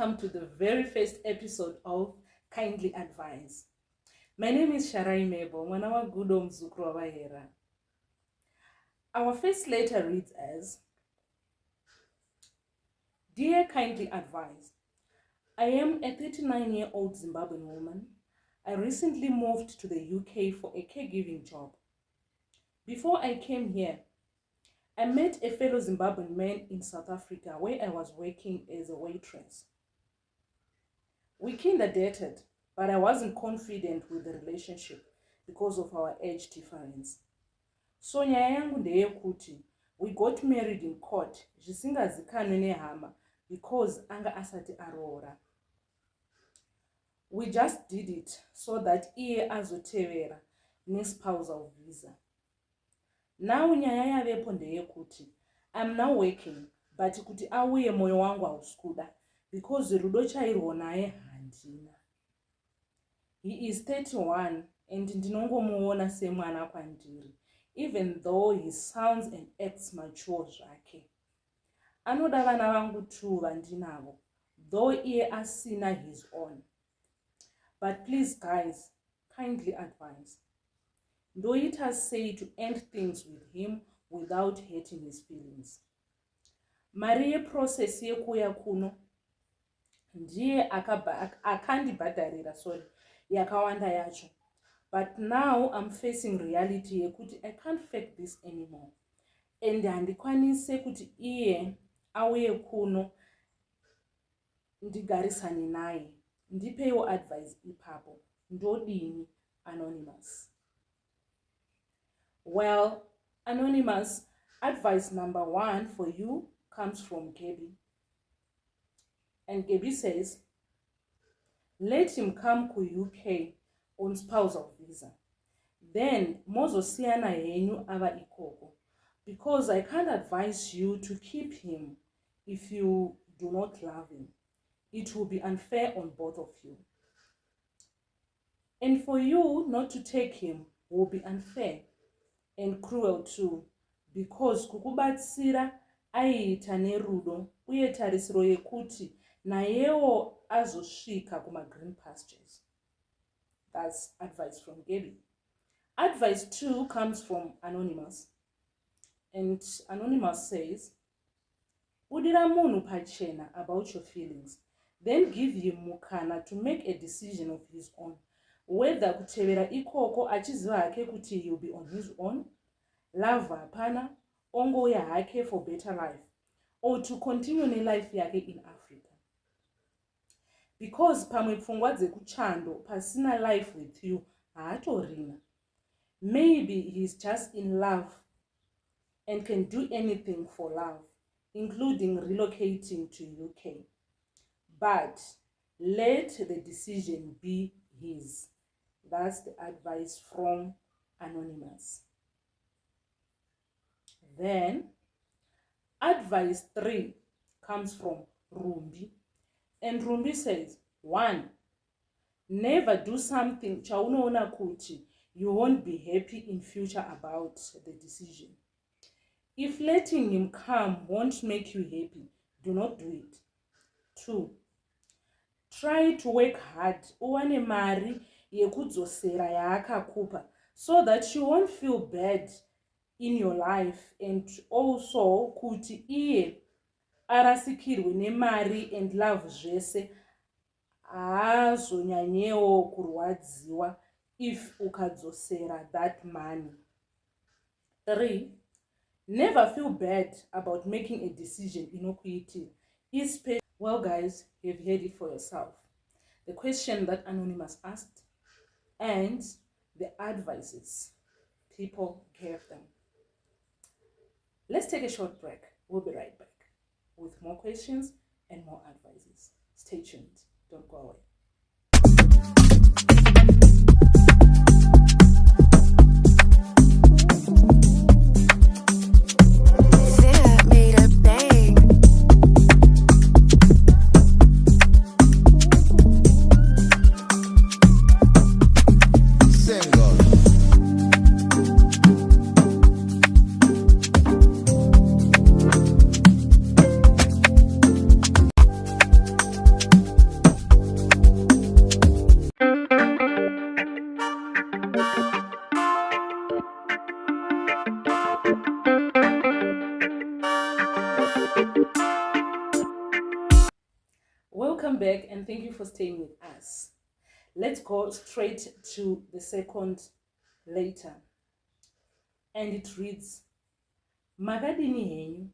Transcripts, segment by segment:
welcome to the very first episode of Kindly Advise. My name is Sharai Mebo, Mwanawa Gudo Mzukru wa Bahera. Our first letter reads as, Dear Kindly Advise, I am a 39-year-old Zimbabwean woman. I recently moved to the UK for a caregiving job. Before I came here, I met a fellow Zimbabwean man in South Africa where I was working as a waitress. We kinda-dated, but I wasn't confident with the relationship because of our age difference. So nyaya yangu ndeyekuti we got married in court zvisingazikanwi nehama because anga asati aroora. We just did it so that iye azotevera nespousal visa. Now nyaya yavepo ndeyekuti I'm now working, but kuti auye moyo wangu hausikuda because rudo chairwo naye handina. He is 31 and ndinongomuona semwana kwandiri, even though he sounds and acts mature zvake. Anoda vana vangu tu vandinavo, though iye asina his own. But please guys, kindly advise. Ndoita say to end things with him without hurting his feelings. Mari yeprocess yekuya kuno ndiye akandibhadharira yakawanda yacho. But now I'm facing reality yekuti I can't fake this anymore. And handikwanise kuti iye auye kuno ndigarisane naye. Ndipewo advice ipapo. Ndodini, Anonymous. Well, Anonymous, advice number 1 for you comes from Gaby. And Gaby says, let him come to UK on spousal visa. Then mozosiyana yenyu ava ikoko. Because I can't advise you to keep him if you do not love him. It will be unfair on both of you. And for you not to take him will be unfair and cruel too, because kukubatsira aiita nerudo uye tarisiro yekuti nayewo azosvika kuma green pastures. That's advice from Gaby. Advice 2 comes from Anonymous. And Anonymous says, budira munhu pachena about your feelings, then give him mukana to make a decision of his own. Whether kutevera ikoko achiziva hake kuti he'll be on his own, love hapana, ongoya hake for better life, or to continue ne life yake in Africa. Because pamwe pfungwa dzekuchando pasina life with you haatorina. Maybe he's just in love and can do anything for love, including relocating to UK. But let the decision be his. That's the advice from Anonymous. Then, advice 3 comes from Rumbi. And Rumbi says, 1. Never do something chaunoona kuti you won't be happy in future about the decision. If letting him come won't make you happy, do not do it. 2. Try to work hard uwane mari yekudzosera yaakakupa so that you won't feel bad in your life, and also kuti iye arasikirwe nemari and love zvese haazonyanyewo kurwadziwa if ukadzosera that money. 3. Never feel bad about making a decision inokuitira. Well guys, you've heard it for yourself. The question that Anonymous asked and the advices people gave them. Let's take a short break. We'll be right back with more questions and more advices. Stay tuned. Don't go away. Welcome back and thank you for staying with us. Let's go straight to the second letter. And it reads, Makadini henyu.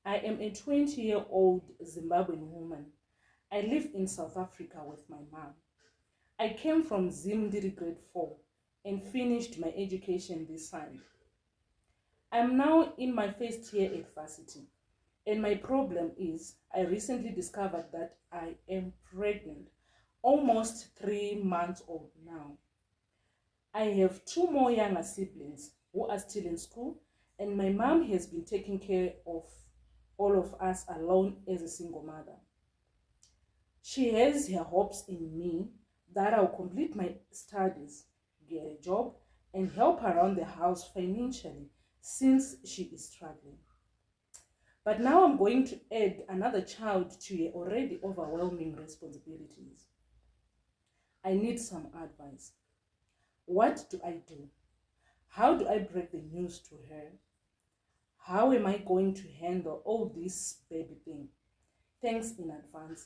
I am a 20-year-old Zimbabwean woman. I live in South Africa with my mom. I came from Zimdiri grade 4 and finished my education this side. I'm now in my first year at varsity, and my problem is I recently discovered that I am pregnant, almost 3 months old now. I have 2 more younger siblings who are still in school, and my mom has been taking care of all of us alone as a single mother. She has her hopes in me that I'll complete my studies, get a job, and help around the house financially since she is struggling. But now I'm going to add another child to her already overwhelming responsibilities. I need some advice. What do I do? How do I break the news to her? How am I going to handle all this baby thing? Thanks in advance,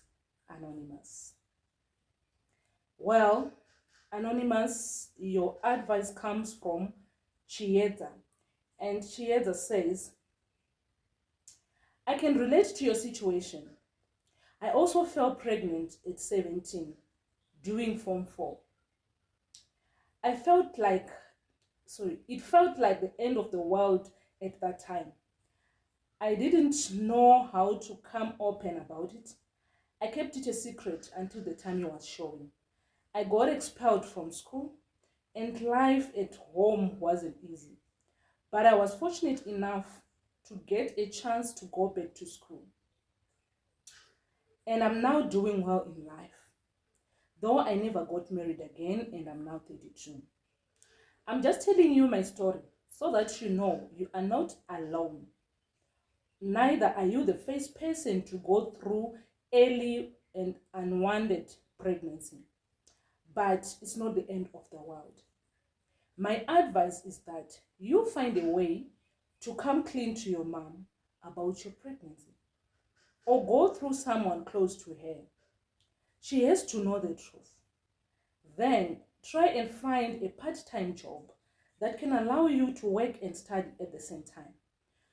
Anonymous. Well, Anonymous, your advice comes from Chieda. And Chieda says, I can relate to your situation. I also fell pregnant at 17, doing Form 4. It felt like the end of the world at that time. I didn't know how to come open about it. I kept it a secret until the time you was showing. I got expelled from school, and life at home wasn't easy. But I was fortunate enough to get a chance to go back to school. And I'm now doing well in life. Though I never got married again, and I'm now 32. I'm just telling you my story so that you know you are not alone. Neither are you the first person to go through early and unwanted pregnancy. But it's not the end of the world. My advice is that you find a way to come clean to your mom about your pregnancy, or go through someone close to her. She has to know the truth. Then try and find a part-time job that can allow you to work and study at the same time,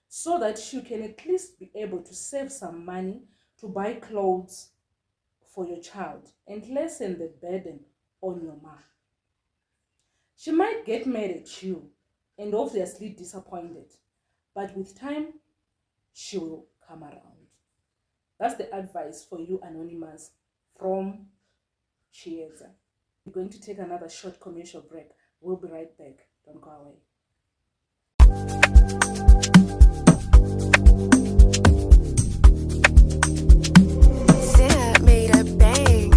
so that you can at least be able to save some money to buy clothes for your child and lessen the burden on your mom. She might get mad at you and obviously disappointed, but with time, she will come around. That's the advice for you, Anonymous, from Chieza. We're going to take another short commercial break. We'll be right back. Don't go away. Zip made a bang.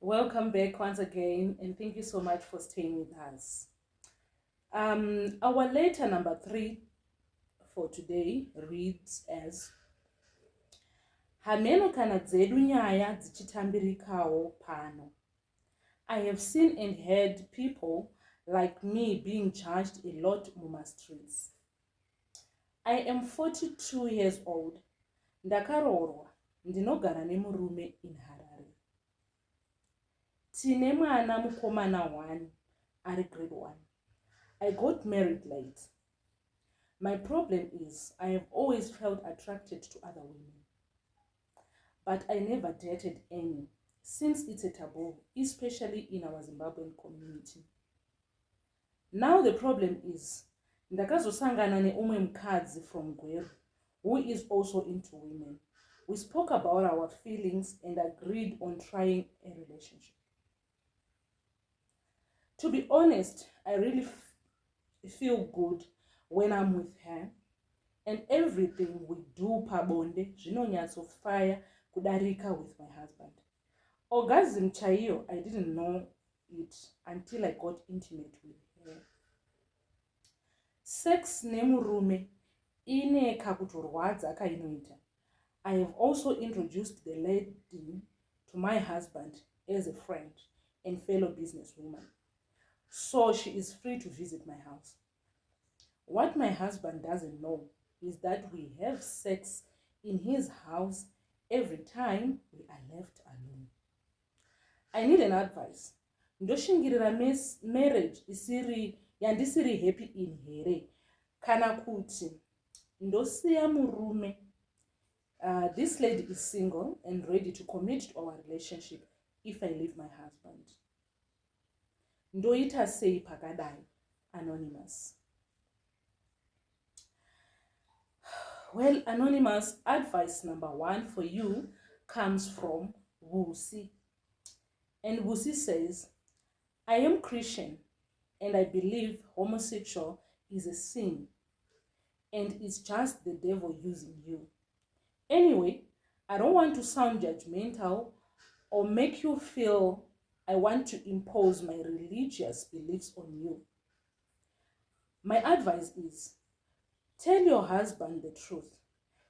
Welcome back once again, and thank you so much for staying with us. Our letter number 3 for today reads as, Hameno kana dzedu nyaya dzichitambirikawo pano. I have seen and heard people like me being judged a lot muma streets. I am 42 years old. Ndakaroorwa, ndinogara nemurume in Harare. Tine mwana mukomana 1 ari grade 1. I got married late. My problem is I have always felt attracted to other women. But I never dated any, since it's a taboo, especially in our Zimbabwean community. Now the problem is, ndakazosangana neumwe mukadzi from Gweru, who is also into women. We spoke about our feelings and agreed on trying a relationship. To be honest, I really feel good when I'm with her, and everything we do pabonde zvinonyatsofaya kudarika with my husband. Orgasm chaiyo, I didn't know it until I got intimate with her. Sex nemurume ine kakutorwadza kainoita. I have also introduced the lady to my husband as a friend and fellow businesswoman, so she is free to visit my house. What my husband doesn't know is that we have sex in his house every time we are left alone. I need an advice. Ndoshingirira marriage yandisiri happy in here kana kuti ndosiya murume. This lady is single and ready to commit to our relationship if I leave my husband. Ndoita sei pakadai? Anonymous. Well, Anonymous, advice number 1 for you comes from Wusi. And Wusi says, I am Christian and I believe homosexual is a sin and it's just the devil using you. Anyway, I don't want to sound judgmental or make you feel I want to impose my religious beliefs on you. My advice is, tell your husband the truth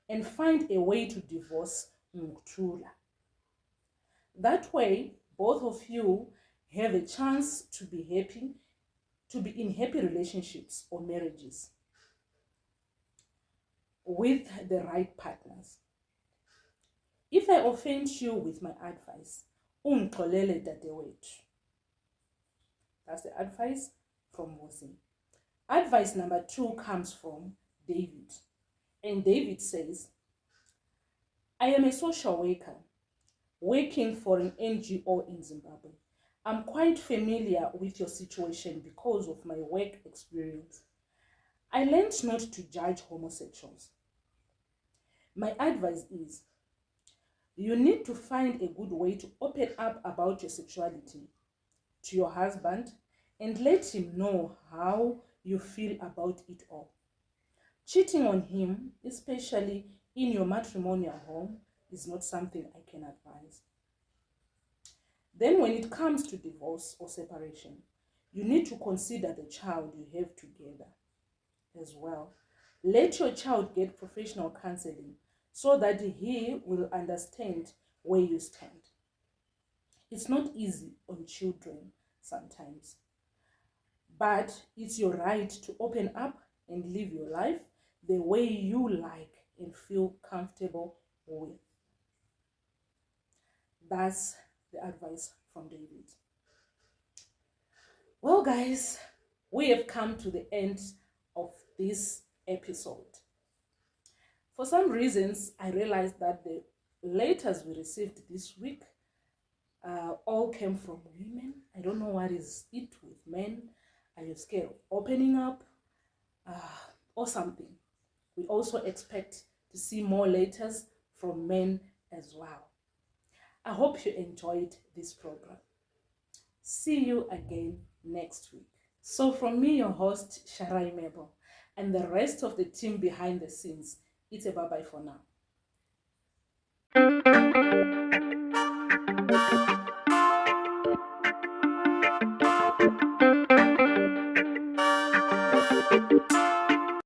and find a way to divorce Mutula. That way, both of you have a chance to be happy, to be in happy relationships or marriages with the right partners. If I offend you with my advice, ungixolele dadewethu. That's the advice from Wusi. Advice number 2 comes from David. And David says, I am a social worker working for an NGO in Zimbabwe. I'm quite familiar with your situation because of my work experience. I learned not to judge homosexuals. My advice is, you need to find a good way to open up about your sexuality to your husband and let him know how you feel about it all. Cheating on him, especially in your matrimonial home, is not something I can advise. Then when it comes to divorce or separation, you need to consider the child you have together as well. Let your child get professional counseling so that he will understand where you stand. It's not easy on children sometimes, but it's your right to open up and live your life the way you like and feel comfortable with. That's the advice from David. Well, guys, we have come to the end of this episode. For some reasons, I realized that the letters we received this week all came from women. I don't know what is it with men. Are you scared of opening up or something? We also expect to see more letters from men as well. I hope you enjoyed this program. See you again next week. So from me, your host, Sharai Mabel, and the rest of the team behind the scenes, it's a bye-bye for now.